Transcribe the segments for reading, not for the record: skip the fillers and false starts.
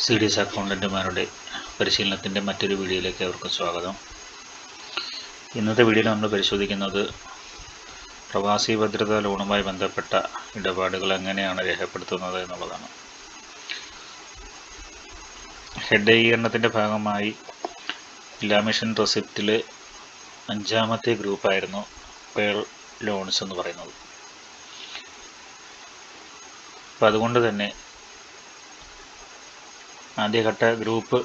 Serious അക്കൗണ്ടന്റുമാരുടെ പരിശീലനത്തിൻ്റെ മറ്റൊരു വീഡിയോയിലേക്ക് അവർക്ക് സ്വാഗതം. ഇന്നത്തെ വീഡിയോയിൽ നമ്മൾ പരിശോധിക്കുന്നത് പ്രവാസി ഭദ്രതാ ലോണുമായി ബന്ധപ്പെട്ട ഇടപാടുകൾ എങ്ങനെയാണ് രേഖപ്പെടുത്തുന്നത് എന്നുള്ളതാണ്. ഹെഡ് ഏകീകരണത്തിൻ്റെ ഭാഗമായി ജില്ലാ മിഷൻ റെസിപ്റ്റിൽ 5ാമത്തെ ഗ്രൂപ്പായിരുന്നു പേൾ ലോൺസ് എന്ന് പറയുന്നത്. അപ്പോൾ അതുകൊണ്ട് തന്നെ ആദ്യഘട്ട ഗ്രൂപ്പ്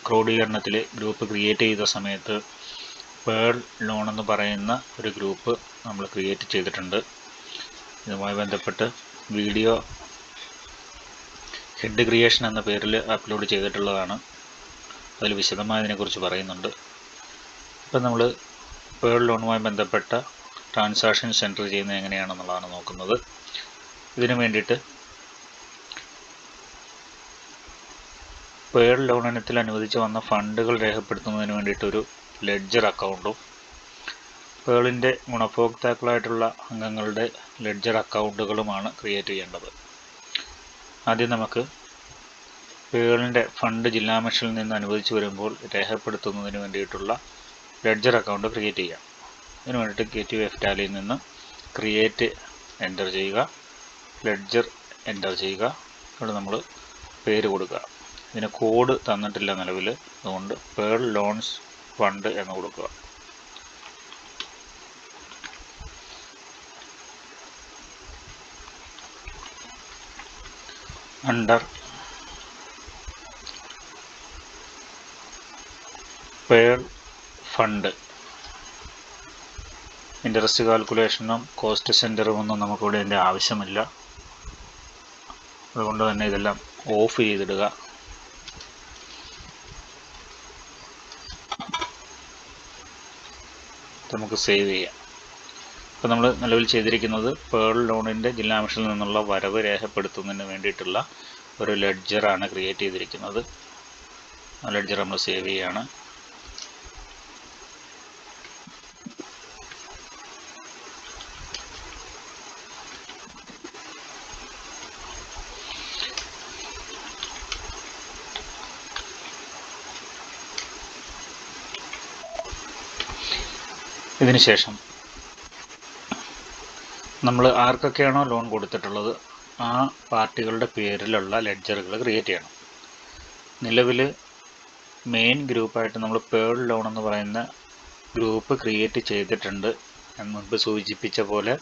ക്രോഡീകരണത്തിൽ ഗ്രൂപ്പ് ക്രിയേറ്റ് ചെയ്ത സമയത്ത് പേൾ ലോൺ എന്ന് പറയുന്ന ഒരു ഗ്രൂപ്പ് നമ്മൾ ക്രിയേറ്റ് ചെയ്തിട്ടുണ്ട്. ഇതുമായി ബന്ധപ്പെട്ട് വീഡിയോ ഹെഡ് ക്രിയേഷൻ എന്ന പേരിൽ അപ്ലോഡ് ചെയ്തിട്ടുള്ളതാണ്. അതിൽ വിശദമായി ഇതിനെക്കുറിച്ച് പറയുന്നുണ്ട്. ഇപ്പം നമ്മൾ പേൾ ലോണുമായി ബന്ധപ്പെട്ട ട്രാൻസാക്ഷൻസ് എൻ്റർ ചെയ്യുന്നത് എങ്ങനെയാണെന്നുള്ളതാണ് നോക്കുന്നത്. ഇതിനു വേണ്ടിയിട്ട് പേൾ ലോൺ ഇനത്തിൽ അനുവദിച്ച് വന്ന ഫണ്ടുകൾ രേഖപ്പെടുത്തുന്നതിന് വേണ്ടിയിട്ടൊരു ലെഡ്ജർ അക്കൗണ്ടും പേളിൻ്റെ ഗുണഭോക്താക്കളായിട്ടുള്ള അംഗങ്ങളുടെ ലെഡ്ജർ അക്കൗണ്ടുകളുമാണ് ക്രിയേറ്റ് ചെയ്യേണ്ടത്. ആദ്യം നമുക്ക് പേളിൻ്റെ ഫണ്ട് ജില്ലാ മിഷനിൽ നിന്ന് അനുവദിച്ച് വരുമ്പോൾ രേഖപ്പെടുത്തുന്നതിന് വേണ്ടിയിട്ടുള്ള ലെഡ്ജർ അക്കൗണ്ട് ക്രിയേറ്റ് ചെയ്യാം. ഇതിന് വേണ്ടിയിട്ട് KTF ടാലിയിൽ നിന്ന് ക്രിയേറ്റ് എൻ്റർ ചെയ്യുക, ലെഡ്ജർ എൻ്റർ ചെയ്യുക. ഇവിടെ നമ്മൾ പേര് കൊടുക്കുക. ഇതിന് കോഡ് തന്നിട്ടില്ല നിലവിൽ, അതുകൊണ്ട് പേൾ ലോൺസ് ഫണ്ട് എന്ന് കൊടുക്കുക. അണ്ടർ പേൾ ഫണ്ട് ഇൻട്രസ്റ്റ് കാൽക്കുലേഷനും കോസ്റ്റ് സെൻറ്ററും ഒന്നും നമുക്കിവിടെ ഇതിൻ്റെ ആവശ്യമില്ല. അതുകൊണ്ട് തന്നെ ഇതെല്ലാം ഓഫ് ചെയ്തിടുക. നമുക്ക് സേവ് ചെയ്യാം. അപ്പോൾ നമ്മൾ നിലവിൽ ചെയ്തിരിക്കുന്നത് പേൾ ലോണിൻ്റെ ജില്ലാ മിഷനിൽ നിന്നുള്ള വരവ് രേഖപ്പെടുത്തുന്നതിന് വേണ്ടിയിട്ടുള്ള ഒരു ലെഡ്ജറാണ് ക്രിയേറ്റ് ചെയ്തിരിക്കുന്നത്. ആ ലെഡ്ജർ നമ്മൾ സേവ് ചെയ്യുകയാണ്. ഇതിനുശേഷം നമ്മൾ ആർക്കൊക്കെയാണോ ലോൺ കൊടുത്തിട്ടുള്ളത് ആ പാർട്ടികളുടെ പേരിലുള്ള ലെഡ്ജറുകൾ ക്രിയേറ്റ് ചെയ്യണം. നിലവിൽ മെയിൻ ഗ്രൂപ്പായിട്ട് നമ്മൾ പേൾ ലോൺ എന്ന് പറയുന്ന ഗ്രൂപ്പ് ക്രിയേറ്റ് ചെയ്തിട്ടുണ്ട്. ഞാൻ മുൻപ് സൂചിപ്പിച്ച പോലെ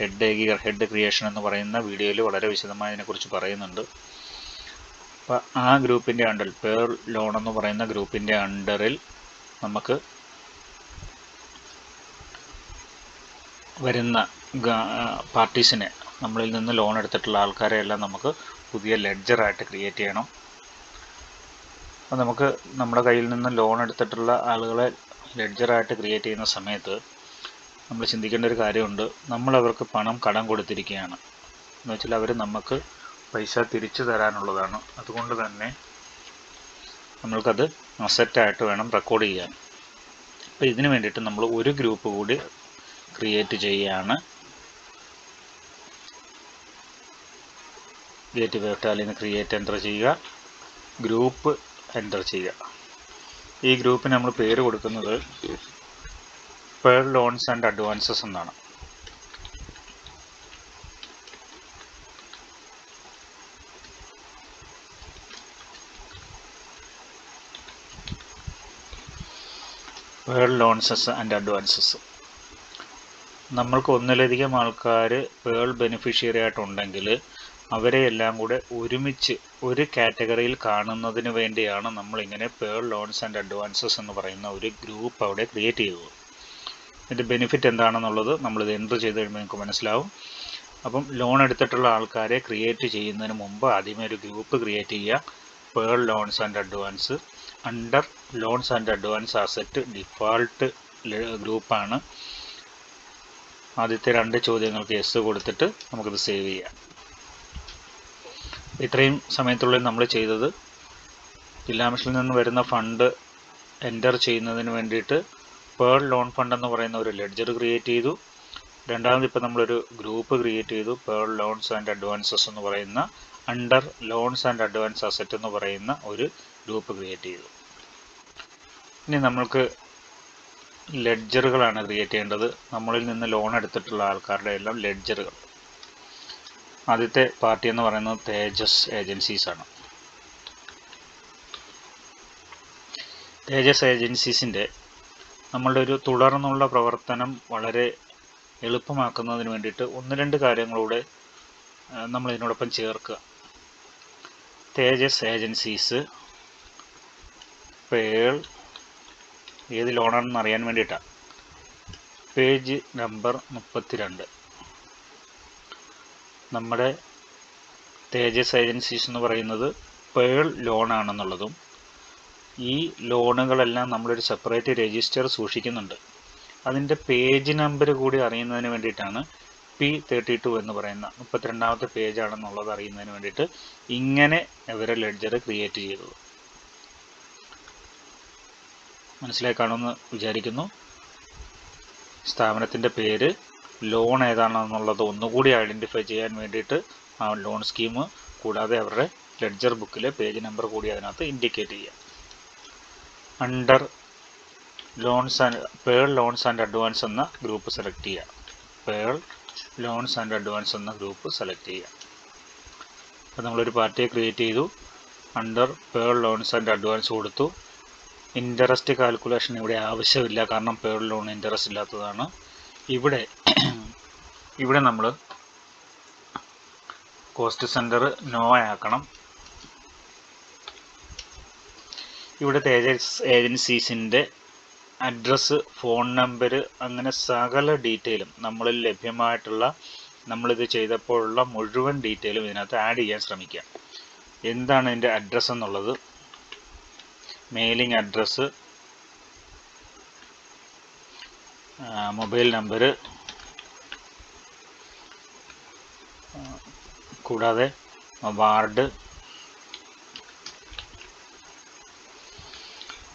ഹെഡ് ക്രിയേഷൻ എന്ന് പറയുന്ന വീഡിയോയിൽ വളരെ വിശദമായി ഇതിനെക്കുറിച്ച് പറയുന്നുണ്ട്. അപ്പോൾ ആ ഗ്രൂപ്പിൻ്റെ അണ്ടറിൽ പേൾ ലോൺ എന്ന് പറയുന്ന ഗ്രൂപ്പിൻ്റെ അണ്ടറിൽ നമുക്ക് വരുന്ന പാർട്ടീസിനെ, നമ്മളിൽ നിന്ന് ലോൺ എടുത്തിട്ടുള്ള ആൾക്കാരെ എല്ലാം നമുക്ക് പുതിയ ലെഡ്ജറായിട്ട് ക്രിയേറ്റ് ചെയ്യണം. അപ്പോൾ നമുക്ക് നമ്മുടെ കയ്യിൽ നിന്ന് ലോൺ എടുത്തിട്ടുള്ള ആളുകളെ ലെഡ്ജറായിട്ട് ക്രിയേറ്റ് ചെയ്യുന്ന സമയത്ത് നമ്മൾ ചിന്തിക്കേണ്ട ഒരു കാര്യമുണ്ട്. നമ്മളവർക്ക് പണം കടം കൊടുത്തിരിക്കുകയാണ് എന്ന് വെച്ചാൽ അവർ നമുക്ക് പൈസ തിരിച്ചു തരാനുള്ളതാണ്. അതുകൊണ്ട് തന്നെ നമ്മൾക്കത് അസറ്റായിട്ട് വേണം റെക്കോർഡ് ചെയ്യാൻ. അപ്പോൾ ഇതിന് വേണ്ടിയിട്ട് നമ്മൾ ഒരു ഗ്രൂപ്പ് കൂടി ക്രിയേറ്റ് ചെയ്യുകയാണ്. KTF ടാലിൽ നിന്ന് ക്രിയേറ്റ് എൻ്റർ ചെയ്യുക, ഗ്രൂപ്പ് എൻ്റർ ചെയ്യുക. ഈ ഗ്രൂപ്പിന് നമ്മൾ പേര് കൊടുക്കുന്നത് പേൾ ലോൺസ് ആൻഡ് അഡ്വാൻസസ് എന്നാണ്. Pearl loans and advances. നമ്മൾക്ക് ഒന്നിലധികം ആൾക്കാർ പേൾ ബെനിഫിഷ്യറി ആയിട്ടുണ്ടെങ്കിൽ അവരെ എല്ലാം കൂടെ ഒരുമിച്ച് ഒരു കാറ്റഗറിയിൽ കാണുന്നതിന് വേണ്ടിയാണ് നമ്മളിങ്ങനെ പേൾ ലോൺസ് ആൻഡ് അഡ്വാൻസസ് എന്ന് പറയുന്ന ഒരു ഗ്രൂപ്പ് അവിടെ ക്രിയേറ്റ് ചെയ്തത്. ഇതിൻ്റെ ബെനിഫിറ്റ് എന്താണെന്നുള്ളത് നമ്മളിത് എൻ്റർ ചെയ്ത് കഴിയുമ്പോൾ നിങ്ങൾക്ക് മനസ്സിലാവും. അപ്പം ലോൺ എടുത്തിട്ടുള്ള ആൾക്കാരെ ക്രിയേറ്റ് ചെയ്യുന്നതിന് മുമ്പ് ആദ്യമേ ഒരു ഗ്രൂപ്പ് ക്രിയേറ്റ് ചെയ്യുക, pearl loans and advance. Under loans and advance asset default ഗ്രൂപ്പാണ്. ആദ്യത്തെ 2 ചോദ്യങ്ങൾക്ക് യെസ് കൊടുത്തിട്ട് നമുക്കിത് സേവ് ചെയ്യാം. ഇത്രയും സമയത്തുള്ളിൽ നമ്മൾ ചെയ്തത് ജില്ലാ മിഷനിൽ നിന്ന് വരുന്ന ഫണ്ട് എൻ്റർ ചെയ്യുന്നതിന് വേണ്ടിയിട്ട് പേൾ ലോൺ ഫണ്ട് എന്ന് പറയുന്ന ഒരു ലെഡ്ജർ ക്രിയേറ്റ് ചെയ്തു. രണ്ടാമത് ഇപ്പോൾ നമ്മളൊരു ഗ്രൂപ്പ് ക്രിയേറ്റ് ചെയ്തു, പേൾ ലോൺസ് ആൻഡ് അഡ്വാൻസസ് എന്ന് പറയുന്ന under loans and advance asset എന്ന് പറയുന്ന ഒരു ഗ്രൂപ്പ് ക്രിയേറ്റ് ചെയ്തു. ഇനി നമ്മൾക്ക് ലെഡ്ജറുകളാണ് ക്രിയേറ്റ് ചെയ്യേണ്ടത്. നമ്മളിൽ നിന്ന് ലോൺ എടുത്തിട്ടുള്ള ആൾക്കാരുടെ എല്ലാം ലെഡ്ജറുകൾ. ആദ്യത്തെ പാർട്ടി എന്ന് പറയുന്നത് തേജസ് ഏജൻസീസ് ആണ്. തേജസ് ഏജൻസീസിൻ്റെ നമ്മളുടെ ഒരു തുടർന്നുള്ള പ്രവർത്തനം വളരെ എളുപ്പമാക്കുന്നതിന് വേണ്ടിയിട്ട് 1-2 കാര്യങ്ങളൂടെ നമ്മൾ ഇതിനോടൊപ്പം ചേർക്കുക. തേജസ് ഏജൻസീസ് പേൾ ഏത് ലോണാണെന്ന് അറിയാൻ വേണ്ടിയിട്ടാണ്. പേജ് നമ്പർ 32 നമ്മുടെ തേജസ് ഏജൻസീസ് എന്ന് പറയുന്നത് പേൾ ലോണാണെന്നുള്ളതും ഈ ലോണുകളെല്ലാം നമ്മളൊരു സെപ്പറേറ്റ് രജിസ്റ്റർ സൂക്ഷിക്കുന്നുണ്ട്. അതിൻ്റെ പേജ് നമ്പർ കൂടി അറിയുന്നതിന് വേണ്ടിയിട്ടാണ് P32 എന്ന് പറയുന്ന 32ാമത്തെ പേജാണെന്നുള്ളത് അറിയുന്നതിന് വേണ്ടിയിട്ട് ഇങ്ങനെ ഇവരെ ലെഡ്ജർ ക്രിയേറ്റ് ചെയ്തത്. മനസ്സിലായി കാണുമെന്ന് വിചാരിക്കുന്നു. സ്ഥാപനത്തിൻ്റെ പേര്, ലോൺ ഏതാണെന്നുള്ളത് ഒന്നുകൂടി ഐഡൻറ്റിഫൈ ചെയ്യാൻ വേണ്ടിയിട്ട് ആ ലോൺ സ്കീം, കൂടാതെ അവരുടെ ലെഡ്ജർ ബുക്കിലെ പേജ് നമ്പർ കൂടി അതിനകത്ത് ഇൻഡിക്കേറ്റ് ചെയ്യുക. Under pearl loans and advance എന്ന ഗ്രൂപ്പ് സെലക്ട് ചെയ്യുക. പേൾ ലോൺസ് ആൻഡ് അഡ്വാൻസ് എന്ന ഗ്രൂപ്പ് സെലക്ട് ചെയ്യുക. അപ്പോൾ നമ്മളൊരു പാർട്ടിയെ ക്രിയേറ്റ് ചെയ്തു. Under pearl loans and advance കൊടുത്തു. ഇൻട്രസ്റ്റ് കാൽക്കുലേഷൻ ഇവിടെ ആവശ്യമില്ല, കാരണം പേൾ ലോൺ ഇൻട്രസ്റ്റ് ഇല്ലാത്തതാണ്. ഇവിടെ നമ്മൾ കോസ്റ്റ് സെൻറ്റർ നോ ആക്കണം. ഇവിടെ തേജസ് ഏജൻസീസിൻ്റെ അഡ്രസ്സ്, ഫോൺ നമ്പർ, അങ്ങനെ സകല ഡീറ്റെയിലും നമ്മളിൽ ലഭ്യമായിട്ടുള്ള, നമ്മളിത് ചെയ്തപ്പോഴുള്ള മുഴുവൻ ഡീറ്റെയിലും ഇതിനകത്ത് ആഡ് ചെയ്യാൻ ശ്രമിക്കുക. എന്താണ് ഇതിൻ്റെ അഡ്രസ്സ് എന്നുള്ളത്? മെയിലിംഗ് അഡ്രസ്സ്, മൊബൈൽ നമ്പർ, കൂടാതെ വാർഡ്.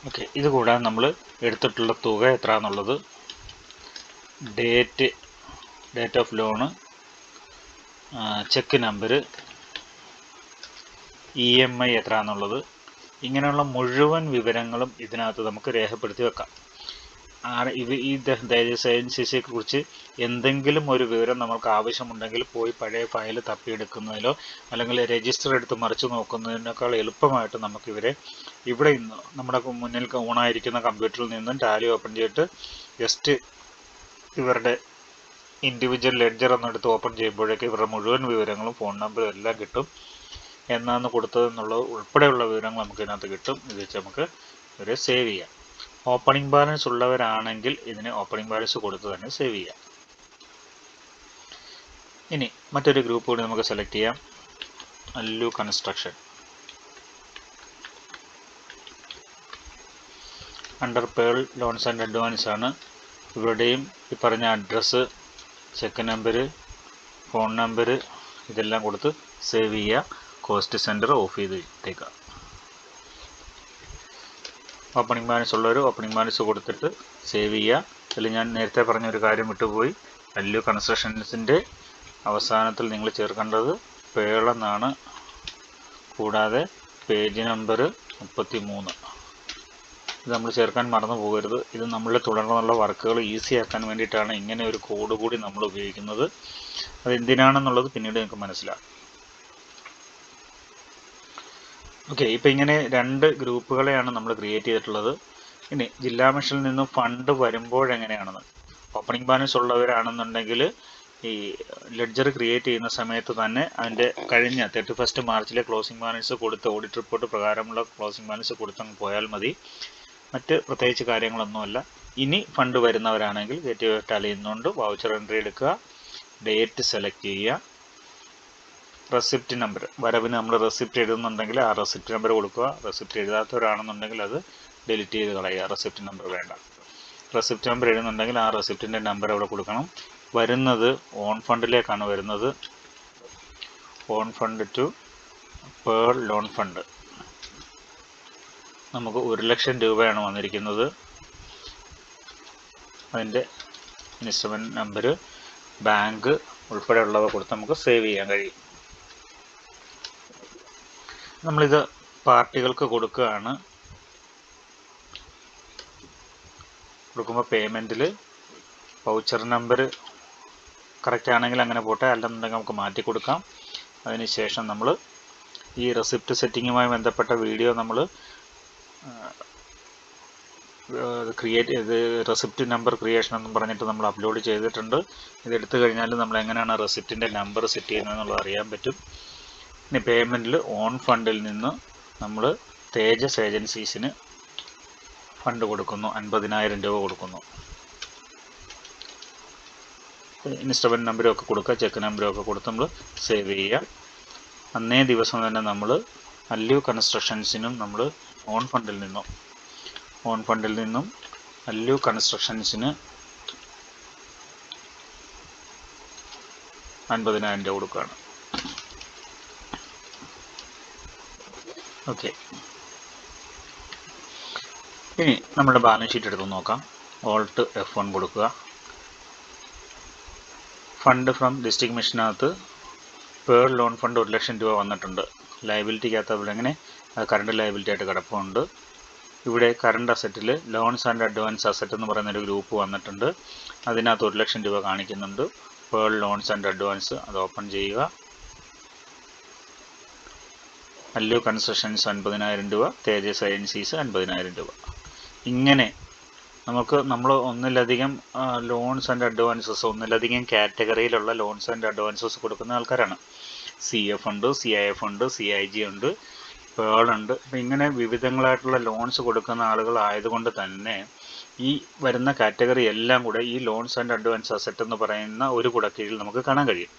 ഓക്കെ, ഇത് കൂടാതെ നമ്മൾ എടുത്തിട്ടുള്ള തുക എത്ര എന്നുള്ളത്, date of loan, check number, EMI എത്ര എന്നുള്ളത്, ഇങ്ങനെയുള്ള മുഴുവൻ വിവരങ്ങളും ഇതിനകത്ത് നമുക്ക് രേഖപ്പെടുത്തി വെക്കാം. ഈ തേജസ് ഏജൻസീസിനെ കുറിച്ച് എന്തെങ്കിലും ഒരു വിവരം നമുക്ക് ആവശ്യമുണ്ടെങ്കിൽ പോയി പഴയ ഫയൽ തപ്പിയെടുക്കുന്നതിലോ അല്ലെങ്കിൽ രജിസ്റ്റർ എടുത്ത് മറിച്ച് നോക്കുന്നതിനേക്കാൾ എളുപ്പമായിട്ട് നമുക്കിവരെ ഇവിടെ നിന്ന് നമ്മുടെ മുന്നിൽ ഓണായിരിക്കുന്ന കമ്പ്യൂട്ടറിൽ നിന്നും ടാലി ഓപ്പൺ ചെയ്തിട്ട് ജസ്റ്റ് ഇവരുടെ ഇൻഡിവിജ്വൽ ലെഡ്ജർ എന്നെടുത്ത് ഓപ്പൺ ചെയ്യുമ്പോഴേക്ക് ഇവരുടെ മുഴുവൻ വിവരങ്ങളും ഫോൺ നമ്പറും എല്ലാം കിട്ടും. എന്നാണ് കൊടുത്തതെന്നുള്ളത് ഉൾപ്പെടെയുള്ള വിവരങ്ങൾ നമുക്ക് ഇതിനകത്ത് കിട്ടും. ഇത് വെച്ച് നമുക്ക് ഇവരെ സേവ് ചെയ്യാം. ഓപ്പണിംഗ് ബാലൻസ് ഉള്ളവരാണെങ്കിൽ ഇതിന് ഓപ്പണിംഗ് ബാലൻസ് കൊടുത്ത് തന്നെ സേവ് ചെയ്യാം. ഇനി മറ്റൊരു ഗ്രൂപ്പ് കൂടി നമുക്ക് സെലക്ട് ചെയ്യാം, Allu construction. Under pearl loans and advance ആണ്. ഇവരുടെയും ഈ പറഞ്ഞ address, check number, phone number ഇതെല്ലാം കൊടുത്ത് സേവ് ചെയ്യുക. കോസ്റ്റ് സെൻറ്റർ ഓഫ് ചെയ്ത് ഇട്ടേക്കുക. ഓപ്പണിംഗ് ബാലൻസ് ഉള്ളവർ ഓപ്പണിംഗ് ബാലൻസ് കൊടുത്തിട്ട് സേവ് ചെയ്യുക. അതിൽ ഞാൻ നേരത്തെ പറഞ്ഞൊരു കാര്യം വിട്ടുപോയി. അല്ലു കൺസ്ട്രക്ഷൻസിൻ്റെ അവസാനത്തിൽ നിങ്ങൾ ചേർക്കേണ്ടത് പേളെന്നാണ്. കൂടാതെ പേജ് നമ്പർ 33 ഇത് നമ്മൾ ചേർക്കാൻ മറന്നു പോകരുത്. ഇത് നമ്മളുടെ തുടർന്നുള്ള വർക്കുകൾ ഈസി ആക്കാൻ വേണ്ടിയിട്ടാണ് ഇങ്ങനെ ഒരു കോഡ് കൂടി നമ്മൾ ഉപയോഗിക്കുന്നത്. അതെന്തിനാണെന്നുള്ളത് പിന്നീട് നിങ്ങൾക്ക് മനസ്സിലാകും. ഓക്കെ, ഇപ്പോൾ ഇങ്ങനെ 2 ഗ്രൂപ്പുകളെയാണ് നമ്മൾ ക്രിയേറ്റ് ചെയ്തിട്ടുള്ളത്. ഇനി ജില്ലാ മിഷനിൽ നിന്നും ഫണ്ട് വരുമ്പോഴെങ്ങനെയാണെന്ന്, ഓപ്പണിംഗ് ബാലൻസ് ഉള്ളവരാണെന്നുണ്ടെങ്കിൽ ഈ ലെഡ്ജർ ക്രിയേറ്റ് ചെയ്യുന്ന സമയത്ത് തന്നെ അതിൻ്റെ കഴിഞ്ഞ 31 മാർച്ചിലെ ക്ലോസിംഗ് ബാലൻസ് കൊടുത്ത് ഓഡിറ്റ് റിപ്പോർട്ട് പ്രകാരമുള്ള ക്ലോസിംഗ് ബാലൻസ് കൊടുത്തങ്ങ് പോയാൽ മതി. മറ്റ് പ്രത്യേകിച്ച് കാര്യങ്ങളൊന്നുമല്ല. ഇനി ഫണ്ട് വരുന്നവരാണെങ്കിൽ ഗേറ്റ് വേ ടാലി ചെയ്യുന്നുണ്ട് വൗച്ചർ എൻട്രി എടുക്കുക, ഡേറ്റ് സെലക്ട് ചെയ്യുക, റെസിപ്റ്റ് നമ്പർ, വരവിന് നമ്മൾ റെസിപ്റ്റ് എഴുതുന്നുണ്ടെങ്കിൽ ആ റെസിപ്റ്റ് നമ്പർ കൊടുക്കുക. റെസിപ്റ്റ് എഴുതാത്തവരാണെന്നുണ്ടെങ്കിൽ അത് ഡിലീറ്റ് ചെയ്ത് കളയുക, റെസിപ്റ്റ് നമ്പർ വേണ്ട. റെസിപ്റ്റ് നമ്പർ എഴുതുന്നുണ്ടെങ്കിൽ ആ റെസിപ്റ്റിൻ്റെ നമ്പർ അവിടെ കൊടുക്കണം. വരുന്നത് ഓൺ ഫണ്ടിലേക്കാണ് വരുന്നത്. ഓൺ ഫണ്ട് ടു പേൾ ലോൺ ഫണ്ട്. നമുക്ക് 1,00,000 രൂപയാണ് വന്നിരിക്കുന്നത്. അതിൻ്റെ ഇൻസ്ട്രുമെൻറ്റ് നമ്പർ, ബാങ്ക് ഉൾപ്പെടെയുള്ളവ കൊടുത്ത് നമുക്ക് സേവ് ചെയ്യാൻ കഴിയും. നമ്മളിത് പാർട്ടികൾക്ക് കൊടുക്കുകയാണ്. കൊടുക്കുമ്പോൾ പേയ്മെൻറ്റിൽ വൗച്ചർ നമ്പർ കറക്റ്റ് ആണെങ്കിൽ അങ്ങനെ പോട്ടെ, അല്ലെന്നുണ്ടെങ്കിൽ നമുക്ക് മാറ്റി കൊടുക്കാം. അതിനുശേഷം നമ്മൾ ഈ റെസിപ്റ്റ് സെറ്റിങ്ങുമായി ബന്ധപ്പെട്ട വീഡിയോ നമ്മൾ റെസിപ്റ്റ് നമ്പർ ക്രിയേഷൻ എന്നും പറഞ്ഞിട്ട് നമ്മൾ അപ്ലോഡ് ചെയ്തിട്ടുണ്ട്. ഇതെടുത്തു കഴിഞ്ഞാൽ നമ്മൾ എങ്ങനെയാണ് റെസിപ്റ്റിൻ്റെ നമ്പർ സെറ്റ് ചെയ്യുന്നതെന്നുള്ളത് അറിയാൻ പറ്റും. ഇനി പേയ്മെൻറ്റിൽ ഓൺ ഫണ്ടിൽ നിന്ന് നമ്മൾ തേജസ് ഏജൻസീസിന് ഫണ്ട് കൊടുക്കുന്നു, 50,000 രൂപ കൊടുക്കുന്നു. ഇൻസ്റ്റമെൻറ്റ് നമ്പരും ഒക്കെ കൊടുക്കുക, ചെക്ക് നമ്പരും ഒക്കെ കൊടുത്ത് നമ്മൾ സേവ് ചെയ്യുക. അന്നേ ദിവസം തന്നെ നമ്മൾ അല്ലു കൺസ്ട്രക്ഷൻസിനും നമ്മൾ ഓൺ ഫണ്ടിൽ നിന്നും അല്ലു കൺസ്ട്രക്ഷൻസിന് 50,000 രൂപ കൊടുക്കുകയാണ്. ഓക്കെ, ഇനി നമ്മുടെ ബാലൻസ് ഷീറ്റ് എടുത്ത് നോക്കാം. ഓൾട്ട് F1 കൊടുക്കുക. ഫണ്ട് ഫ്രം ഡിസ്ട്രിക്ട് മിഷനകത്ത് പേൾ ലോൺ ഫണ്ട് 1,00,000 രൂപ വന്നിട്ടുണ്ട്. ലയബിലിറ്റിക്കകത്ത് അവിടെ അങ്ങനെ കറണ്ട് ലയബിലിറ്റി ആയിട്ട് കിടപ്പുണ്ട്. ഇവിടെ കറണ്ട് അസറ്റിൽ ലോൺസ് ആൻഡ് അഡ്വാൻസ് അസറ്റ് എന്ന് പറയുന്നൊരു ഗ്രൂപ്പ് വന്നിട്ടുണ്ട്. അതിനകത്ത് 1,00,000 രൂപ കാണിക്കുന്നുണ്ട്. പേൾ ലോൺസ് ആൻഡ് അഡ്വാൻസ് അത് ഓപ്പൺ ചെയ്യുക. അല്ലു കൺസ്ട്രക്ഷൻസ് 50,000 രൂപ, തേജസ് ഏജൻസീസ് 50,000 രൂപ. ഇങ്ങനെ നമ്മൾ ഒന്നിലധികം ലോൺസ് ആൻഡ് അഡ്വാൻസസ്, ഒന്നിലധികം കാറ്റഗറിയിലുള്ള ലോൺസ് ആൻഡ് അഡ്വാൻസസ് കൊടുക്കുന്ന ആൾക്കാരാണ്. CF ഉണ്ട്, CIF ഉണ്ട്, CIG ഉണ്ട്, പേൾ ഉണ്ട്. അപ്പം ഇങ്ങനെ വിവിധങ്ങളായിട്ടുള്ള ലോൺസ് കൊടുക്കുന്ന ആളുകളായതുകൊണ്ട് തന്നെ ഈ വരുന്ന കാറ്റഗറി എല്ലാം കൂടെ ഈ ലോൺസ് ആൻഡ് അഡ്വാൻസ് അസറ്റ് എന്ന് പറയുന്ന ഒരു കുടക്കീഴിൽ നമുക്ക് കാണാൻ കഴിയും.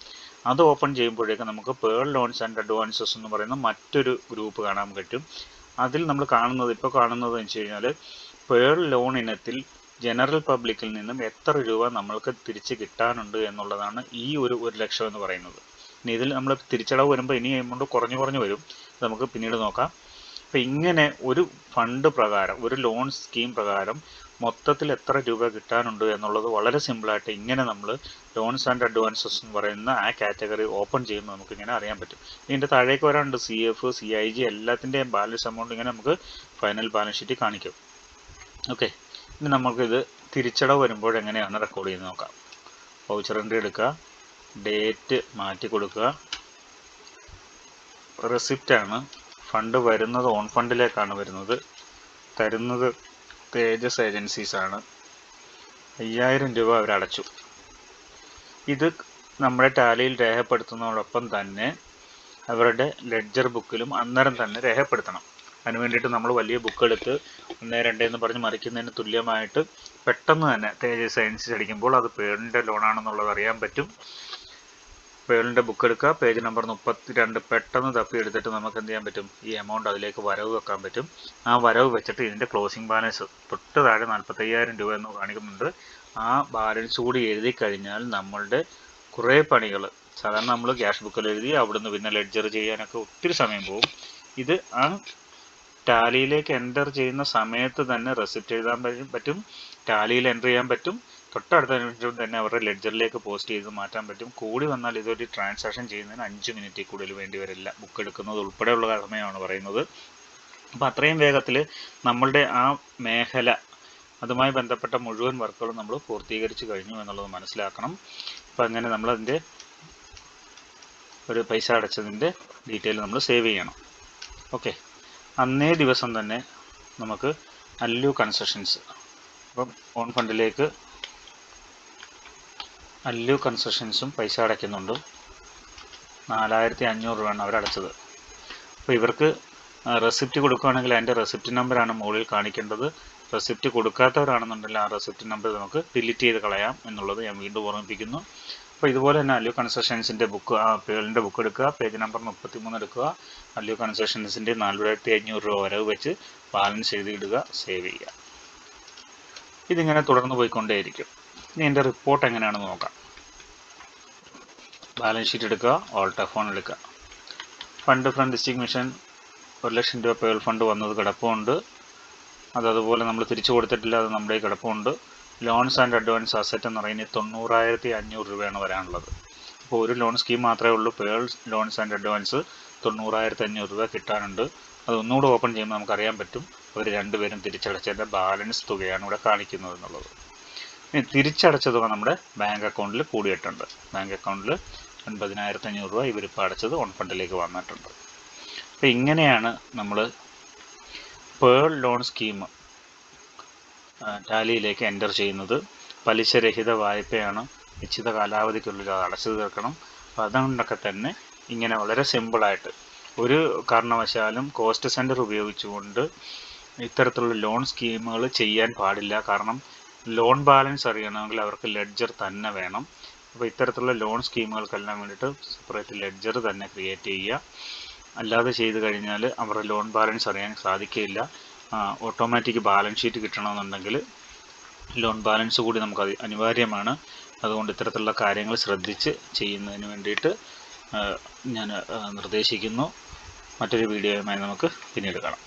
അത് ഓപ്പൺ ചെയ്യുമ്പോഴേക്ക് നമുക്ക് പേൾ ലോൺസ് ആൻഡ് അഡ്വാൻസസ് എന്ന് പറയുന്ന മറ്റൊരു ഗ്രൂപ്പ് കാണാൻ പറ്റും. അതിൽ നമ്മൾ ഇപ്പോൾ കാണുന്നത് എന്ന് വെച്ച് കഴിഞ്ഞാൽ പേൾ ലോൺ ഇനത്തിൽ ജനറൽ പബ്ലിക്കിൽ നിന്നും എത്ര രൂപ നമ്മൾക്ക് തിരിച്ച് കിട്ടാനുണ്ട് എന്നുള്ളതാണ് ഈ 1,00,000 എന്ന് പറയുന്നത്. ഇനി ഇതിൽ നമ്മൾ തിരിച്ചടവ് വരുമ്പോൾ ഇനി എമൗണ്ട് കുറഞ്ഞു വരും, നമുക്ക് പിന്നീട് നോക്കാം. അപ്പം ഇങ്ങനെ ഒരു ഫണ്ട് പ്രകാരം, ഒരു ലോൺ സ്കീം പ്രകാരം മൊത്തത്തിൽ എത്ര രൂപ കിട്ടാനുണ്ട് എന്നുള്ളത് വളരെ സിമ്പിളായിട്ട് ഇങ്ങനെ നമ്മൾ ലോൺസ് ആൻഡ് അഡ്വാൻസസ് എന്ന് പറയുന്ന ആ കാറ്റഗറി ഓപ്പൺ ചെയ്യുമ്പോൾ നമുക്കിങ്ങനെ അറിയാൻ പറ്റും. ഇതിൻ്റെ താഴേക്ക് വരാനുണ്ട് CF, CIG എല്ലാത്തിൻ്റെയും ബാലൻസ് എമൗണ്ട് ഇങ്ങനെ നമുക്ക് ഫൈനൽ ബാലൻസ് ഷീറ്റ് കാണിക്കും. ഓക്കെ, ഇനി നമുക്കിത് തിരിച്ചടവ് വരുമ്പോൾ എങ്ങനെയാണ് റെക്കോർഡ് ചെയ്ത് നോക്കാം. വൗച്ചർ എൻട്രി എടുക്കുക, ഡേറ്റ് മാറ്റി കൊടുക്കുക. റെസിപ്റ്റാണ്, ഫണ്ട് വരുന്നത് ഓൺ ഫണ്ടിലേക്കാണ് വരുന്നത്, തരുന്നത് തേജസ് ഏജൻസീസ് ആണ്. 5,000 രൂപ അവരടച്ചു. ഇത് നമ്മുടെ ടാലിയിൽ രേഖപ്പെടുത്തുന്നതോടൊപ്പം തന്നെ അവരുടെ ലെഡ്ജർ ബുക്കിലും അന്നേരം തന്നെ രേഖപ്പെടുത്തണം. അതിന് വേണ്ടിയിട്ട് നമ്മൾ വലിയ ബുക്ക് എടുത്ത് 1, 2 എന്ന് പറഞ്ഞ് മറിക്കുന്നതിന് തുല്യമായിട്ട് പെട്ടെന്ന് തന്നെ തേജസ് ഏജൻസീസ് അടിക്കുമ്പോൾ അത് പേളിൻ്റെ ലോണാണെന്നുള്ളത് അറിയാൻ പറ്റും. പേളിൻ്റെ ബുക്ക് എടുക്കുക, പേജ് നമ്പർ 32 പെട്ടെന്ന് തപ്പി എടുത്തിട്ട് നമുക്ക് എന്ത് ചെയ്യാൻ പറ്റും, ഈ എമൗണ്ട് അതിലേക്ക് വരവ് വെക്കാൻ പറ്റും. ആ വരവ് വെച്ചിട്ട് ഇതിൻ്റെ ക്ലോസിംഗ് ബാലൻസ് തൊട്ട് താഴെ 45,000 രൂപ എന്ന് കാണിക്കുന്നുണ്ട്. ആ ബാലൻസ് കൂടി എഴുതി കഴിഞ്ഞാൽ നമ്മളുടെ കുറേ പണികൾ, സാധാരണ നമ്മൾ ക്യാഷ് ബുക്കിൽ എഴുതി അവിടുന്ന് പിന്നെ ലെഡ്ജർ ചെയ്യാനൊക്കെ ഒത്തിരി സമയം പോകും. ഇത് ആ ടാലിയിലേക്ക് എൻ്റർ ചെയ്യുന്ന സമയത്ത് തന്നെ റെസിപ്റ്റ് എഴുതാൻ പറ്റും, ടാലിയിൽ എൻ്റർ ചെയ്യാൻ പറ്റും, തൊട്ടടുത്ത നിമിഷം തന്നെ അവരുടെ ലെഡ്ജറിലേക്ക് പോസ്റ്റ് ചെയ്ത് മാറ്റാൻ പറ്റും. കൂടി വന്നാൽ ഇതൊരു ട്രാൻസാക്ഷൻ ചെയ്യുന്നതിന് 5 മിനിറ്റിൽ കൂടുതൽ വേണ്ടി വരില്ല. ബുക്ക് എടുക്കുന്നത് ഉൾപ്പെടെയുള്ള സമയമാണ് പറയുന്നത്. അപ്പോൾ അത്രയും വേഗത്തിൽ നമ്മളുടെ ആ മേഖല, അതുമായി ബന്ധപ്പെട്ട മുഴുവൻ വർക്കുകളും നമ്മൾ പൂർത്തീകരിച്ച് കഴിഞ്ഞു എന്നുള്ളത് മനസ്സിലാക്കണം. അപ്പോൾ അങ്ങനെ നമ്മളതിൻ്റെ ഒരു പൈസ അടച്ചതിൻ്റെ ഡീറ്റെയിൽ നമ്മൾ സേവ് ചെയ്യണം. ഓക്കെ, അന്നേ ദിവസം തന്നെ നമുക്ക് അല്ലു കൺസ്ട്രക്ഷൻസ്, അപ്പം ഓൺ ഫണ്ടിലേക്ക് അല്ലു കൺസ്ട്രക്ഷൻസും പൈസ അടയ്ക്കുന്നുണ്ട്. 4,500 രൂപയാണ് അവരടച്ചത്. അപ്പോൾ ഇവർക്ക് റെസിപ്റ്റ് കൊടുക്കുകയാണെങ്കിൽ അതിൻ്റെ റെസിപ്റ്റ് നമ്പറാണ് മുകളിൽ കാണിക്കേണ്ടത്. റെസിപ്റ്റ് കൊടുക്കാത്തവരാണെന്നുണ്ടെങ്കിൽ ആ റെസിപ്റ്റ് നമ്പർ നമുക്ക് ഡിലീറ്റ് ചെയ്ത് കളയാം എന്നുള്ളത് ഞാൻ വീണ്ടും ഓർമ്മിപ്പിക്കുന്നു. അപ്പോൾ ഇതുപോലെ തന്നെ അല്ലു കൺസ്ട്രക്ഷൻസിൻ്റെ ബുക്ക്, പേളിൻ്റെ ബുക്ക് എടുക്കുക, പേജ് നമ്പർ 33 എടുക്കുക, അല്ലു കൺസ്ട്രക്ഷൻസിൻ്റെ 4,500 രൂപ വരവ് വെച്ച് ബാലൻസ് എഴുതിയിടുക, സേവ് ചെയ്യുക. ഇതിങ്ങനെ തുടർന്ന് പോയിക്കൊണ്ടേയിരിക്കും. ഇനി എൻ്റെ റിപ്പോർട്ട് എങ്ങനെയാണെന്ന് നോക്കാം. ബാലൻസ് ഷീറ്റ് എടുക്കുക, ഓൾട്ട് F1 എടുക്കുക. ഫണ്ട് ഫ്രം ഡിസ്ട്രിക്ട് മിഷൻ 1,00,000 രൂപ പേൾ ഫണ്ട് വന്നത് കിടപ്പുണ്ട്. അതുപോലെ നമ്മൾ തിരിച്ചു കൊടുത്തിട്ടില്ല, അത് നമ്മുടെ കിടപ്പുണ്ട്. ലോൺസ് ആൻഡ് അഡ്വാൻസ് അസറ്റ് എന്ന് പറയുന്നത് 90,500 രൂപയാണ് വരാനുള്ളത്. അപ്പോൾ ഒരു ലോൺ സ്കീം മാത്രമേ ഉള്ളൂ, പേൾ ലോൺസ് ആൻഡ് അഡ്വാൻസ്. 90,500 രൂപ കിട്ടാനുണ്ട്. അത് ഒന്നുകൂടെ ഓപ്പൺ ചെയ്യുമ്പോൾ നമുക്കറിയാൻ പറ്റും അവർ രണ്ടുപേരും തിരിച്ചടച്ചതിൻ്റെ ബാലൻസ് തുകയാണ് ഇവിടെ കാണിക്കുന്നത് എന്നുള്ളത്. ഇനി തിരിച്ചടച്ച തുക നമ്മുടെ ബാങ്ക് അക്കൗണ്ടിൽ കൂടിയിട്ടുണ്ട്. ബാങ്ക് അക്കൗണ്ടിൽ 9,500 രൂപ ഇവരിപ്പോൾ അടച്ചത് ഓൺ ഫണ്ടിലേക്ക് വന്നിട്ടുണ്ട്. അപ്പോൾ ഇങ്ങനെയാണ് നമ്മൾ പേൾ ലോൺ സ്കീം ടാലിയിലേക്ക് എൻ്റർ ചെയ്യുന്നത്. പലിശരഹിത വായ്പയാണ്, നിശ്ചിത കാലാവധിക്കുള്ളിൽ അത് അടച്ചു തീർക്കണം. അപ്പോൾ അതുകൊണ്ടൊക്കെ തന്നെ ഇങ്ങനെ വളരെ സിമ്പിളായിട്ട് ഒരു കാരണവശാലും കോസ്റ്റ് സെൻറ്റർ ഉപയോഗിച്ചുകൊണ്ട് ഇത്തരത്തിലുള്ള ലോൺ സ്കീമുകൾ ചെയ്യാൻ പാടില്ല. കാരണം ലോൺ ബാലൻസ് അറിയണമെങ്കിൽ അവർക്ക് ലെഡ്ജർ തന്നെ വേണം. അപ്പോൾ ഇത്തരത്തിലുള്ള ലോൺ സ്കീമുകൾക്കെല്ലാം വേണ്ടിയിട്ട് സെപ്പറേറ്റ് ലെഡ്ജർ തന്നെ ക്രിയേറ്റ് ചെയ്യുക. അല്ലാതെ ചെയ്ത് കഴിഞ്ഞാൽ അവരുടെ ലോൺ ബാലൻസ് അറിയാൻ സാധിക്കില്ല. ഓട്ടോമാറ്റിക് ബാലൻസ് ഷീറ്റ് കിട്ടണമെന്നുണ്ടെങ്കിൽ ലോൺ ബാലൻസ് കൂടി നമുക്ക് അനിവാര്യമാണ്. അതുകൊണ്ട് ഇത്തരത്തിലുള്ള കാര്യങ്ങൾ ശ്രദ്ധിച്ച് ചെയ്യുന്നതിന് വേണ്ടിയിട്ട് ഞാൻ നിർദ്ദേശിക്കുന്നു. മറ്റൊരു വീഡിയോയുമായി നമുക്ക് പിന്നീട് കാണാം.